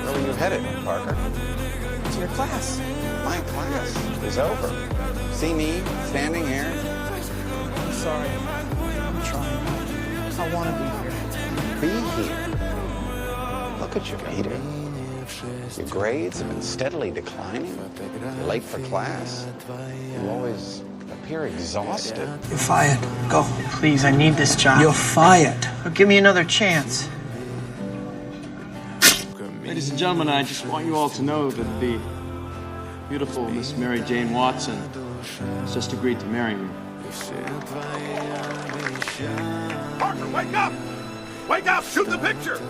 Where were you headed, Parker? To your class. My class is over. See me standing here? I'm sorry. I'm trying. I want to be here. Be here. Look at you, Peter. Your grades have been steadily declining. You're late for class. You always appear exhausted. You're fired. Go. Please, I need this job. You're fired. But give me another chance. Ladies and gentlemen, I just want you all to know that the beautiful Miss Mary Jane Watson has just agreed to marry me. Parker, wake up! Wake up! Shoot the picture!